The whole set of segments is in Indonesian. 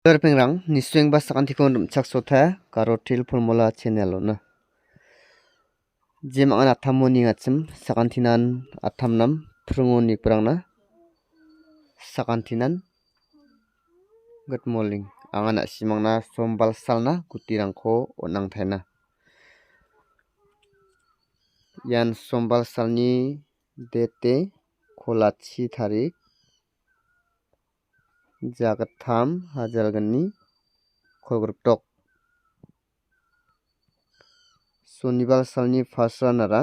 Perpengrang ni swing ba sakan tikon rumchak sotha karotil formula channel na jim angan athamoni ngachim sakantinan athamnam prungoni prangna sakantinan good morning angana simangna sombal salna gutirangko onang thaina yan sombal salni date kholachi tarik jagatham hajalgani khogrok Sonibar salni first runara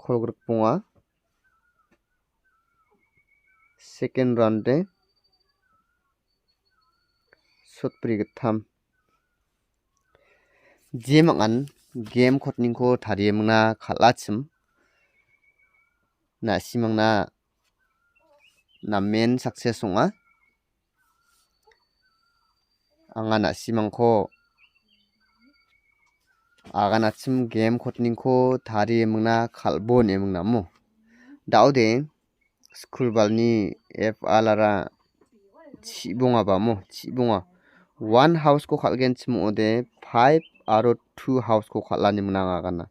khogrok punga second run de sotpri gatham jemangan game khotningko thariyemna khalachim na simangna na main success onga angana simangko aganachim game khotningko thariyemna khalbo nemungna mo daude school balni f alara chibonga bamo chibonga one house ko khalgen chimode 5 aro 2 house ko khalani mnanga gana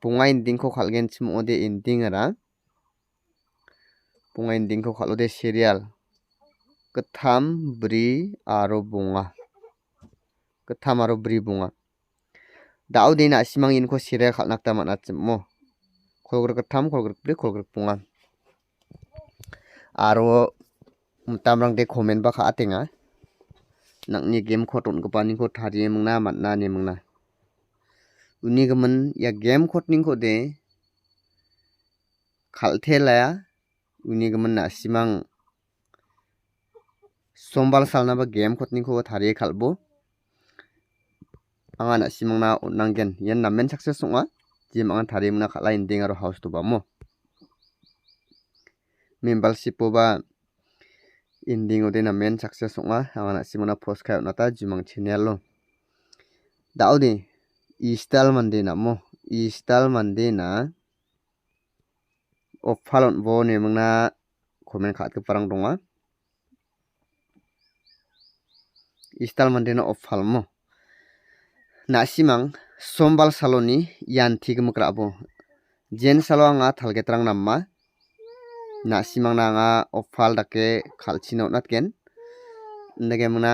bunga ending ko khalgen chimode ending ara bunga ending ko khalode serial katham bri aro bunga katham aro bri bunga daude na simang inko serial khalnakta manachimo kholgrok katham kholgrok bri kholgrok bunga aro mutamrang de comment ba kha atenga nakni game khoton gopani ko thariyemna manna nemungna unigaman ya game khotning ko de khalthelaya unigaman na simang sombal salna ba game khotning ko thariye khalbo angana simangna onanggen yan namen success onga jim angan thariyemna khala ending aro house to bamo membership ba ending ode na main success onga angana simangna post khay onata jimang channel lo daude istal mande na mo istal mande na ophalon bo nemungna comment khat parang donga istal mande na ophal mo na simang sombal saloni yan thigmukra bo jen salo anga thalgetrang namma na simang na anga ophal dake khalchina onatken ndege muna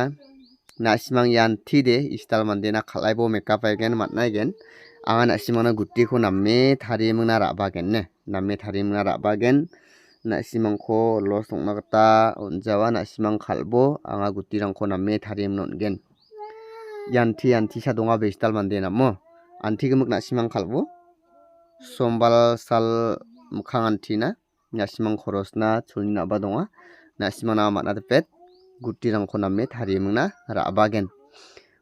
na simang yan thide istal mande na khalaibo makeup again matnaigen anga na simang na gutti ko namme tharimungna rabagen ne namme tharimungna rabagen na simang ko los ongna gata onjawa na simang khalbo anga gutti rangko namme tharimnon gen yanti sadonga be istal mande na mo anti gemuk na simang khalbo sombal sal mukhang antina na simang khorosna chulni na badonga na simang na matna pet gutti rangko namme tharimungna rabagen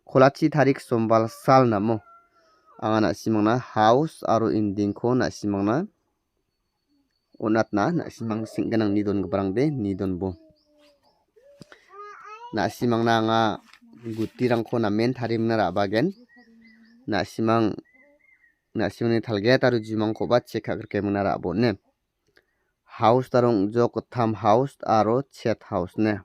kholachi tarik sombal sal namo angana simangna house aro ending ko na simangna onatna na simang singganang nidon gbarang de nidon bo na simangna anga gutti rangko namen tharimna rabagen na simangni thalget aro jimang ko ba chekha krke muna rabo ne house tarong jok tham house aro chet house ne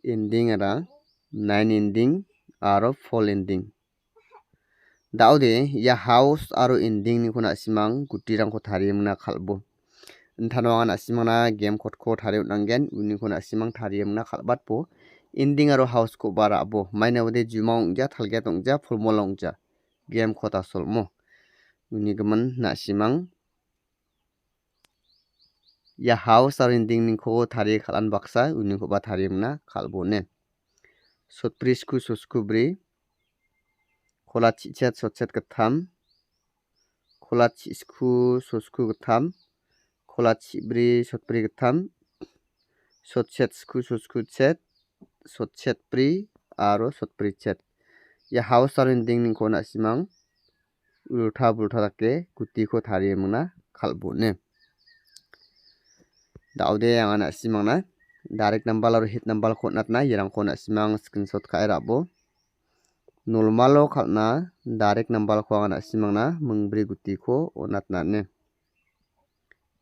ending ara 9 ending aro fall ending daude ya house aro ending ni khona simang gutti rangko tharimna khalbo nthano anga simangna game code ko thariu nanggen uni khona simang tharimna khalbat po ending aro house ko bara bo maina ode jumang ja thalget ongja formula ongja game code asolmo uni gaman na simang ya house aro ending ni ko thari khalan baksa uni ko ba tharimna khalbo ne sotpri sku sosku bri kholachi chet sotchet gatham kholachi sku sosku gatham kholachi bri sotpri gatham sotchet sku sosku chet sotchet pri aro sotpri chet ya house aro ending ni ko na simang ultha bultha dake gutti ko tharimna khalbo ne daude angana simangna direct number aro hit number khotnatna yerangko na simang screenshot khai rabo nolmalo khalna direct number ko angana simangna mungbri gutti ko onatna ne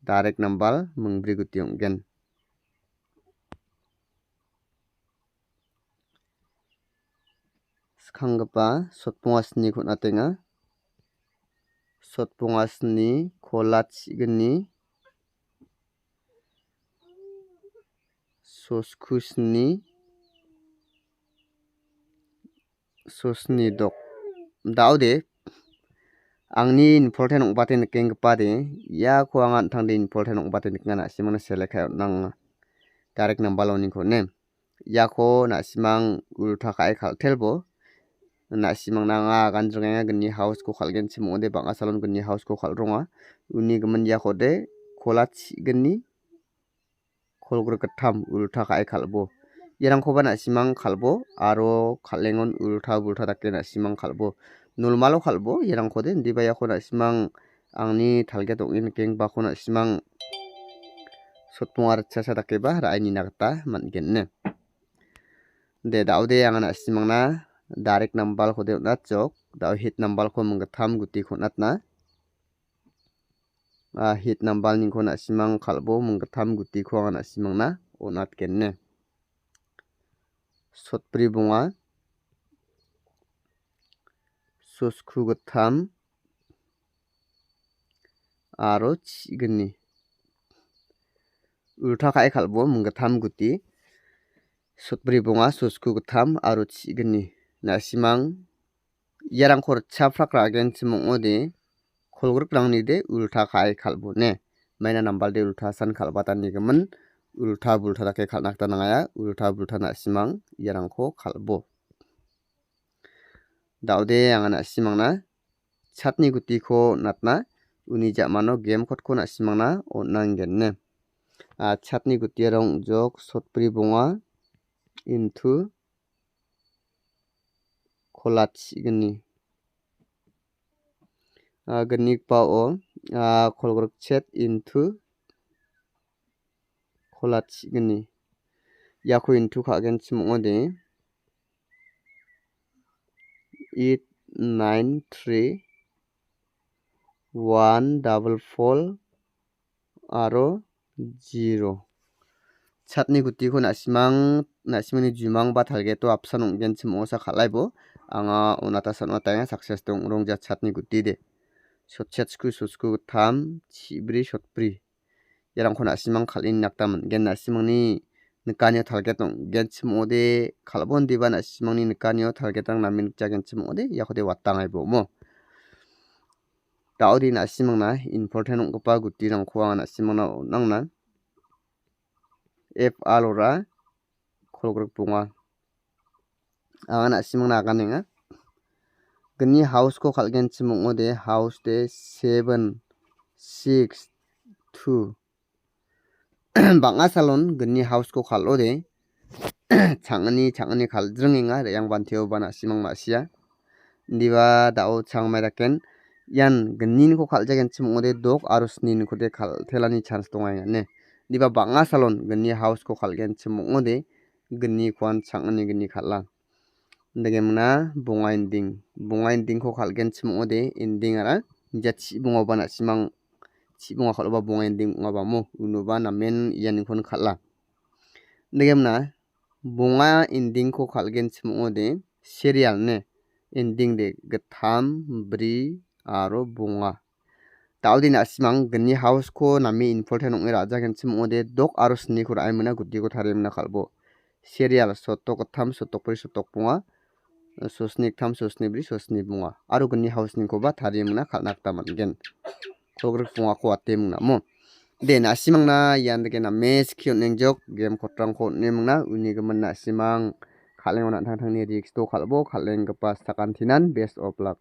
direct number mungbri guti onggen. Skanggipa sotpunga sni khutna tenga. Sotpunga sni khola chigni. Sosku sni. Sosni dok. Daude angni important ongpate nikenggipa de iako ang antangde important ongpate nikna nasimangna select nang direct number loningko ne. Iako nasimang ulta kai khaltelbo. Nasimang nanga ganjrenga gni house ko khalgen chimode banga salon gni house ko khalronga. Uni gaman iako de khola chigni. Kholgru katham ulta kai khalbo. Yarangkoba nasimang khalbo aro khalengon ulta bulta dakke nasimang khalbo. Nulmalo khalbo yarangkode ndiba yako nasimang angni thalge tongin keng bako nasimang sotpungar chasa dakkeba raini nagta mangenne. De daude ang nasimang na direct number kode natjok dau hit number ko manggatham guti khonatna. Hit number ningko nasimang khalbo manggatham guti ko ang nasimang na onat kenne. Sotpri bunga sosku gatham aro chigni ulta kai khalbo manggatham guti sotpri bunga sosku gatham aro chigni nasimang yarang khor chaprak ragen chimongode kholgruk rangni de ulta kai khalbo ne maina number de ulta san khalbatan nigaman ulta bulta dake khalnakta nangaya ulta bulta nasimang yarangko khalbo. Daude ang nasimang na chatni guti ko natna uni jamano game code ko nasimang na onanggenne. Chatni guti rong jok sotpri bunga into khola chigni. Gnik pa o kholgruk chat into khola chigni. Yako into khagen chimongode 89314 aro 0. Chatni guti ko nasimangni jumang ba thalge to option onggen chimosa khalaibo anga onata sanwa tanga success tong rongja chatni guti de. Sotchetsku sosku tham chibri sotpri. Yarangko nasimang khalin nakta manggen nasimangni nikanyo thalge tong gen chimode khalbon diba nasimangni nikanyo thalge tang namin jagen chimode yakode wattangai bo mo. Daudi nasimangna important ongpa guti rangko ang nasimangna nangna F alora kholgruk bunga ang nasimangna aganenga gni house ko khalgen chimode house de 762 banga salon gni house ko khalode changani khaldrenga yang banteo bana simang masia ndiba dao changmai daken yan gnin ko khaljagen chimode dok aro snin ko de khaltelani chance tongai ne ndiba banga salon gni house ko khalgen chimode gni kwan changani gni khalla ndegemna bunga ending ko khalgen chimode ending ara jachi bunga bana simang chibunga khaloba bunga ending ngaba mo unuba namen yanin kon khalla ndegemna bunga ending ko khalgen chimode serial ne ending de gatham bri aro bunga daudi nasimang gni house ko nami important ong raja gen chimode dok aro sni ko aimuna guti ko tharimna khalbo serial sotok gatham sotok bri sotok bunga sosnik tham sosni bri sosni bunga aro gni house ni ko ba tharimna khalnakta mangen kholgruk bunga ko atemna mo de nasimangna yandege na mes kyon nengjok game kotrang ko nemna uni gaman nasimang khalengona thangthangni risk to khalbo khalengpa stakantinan best of luck.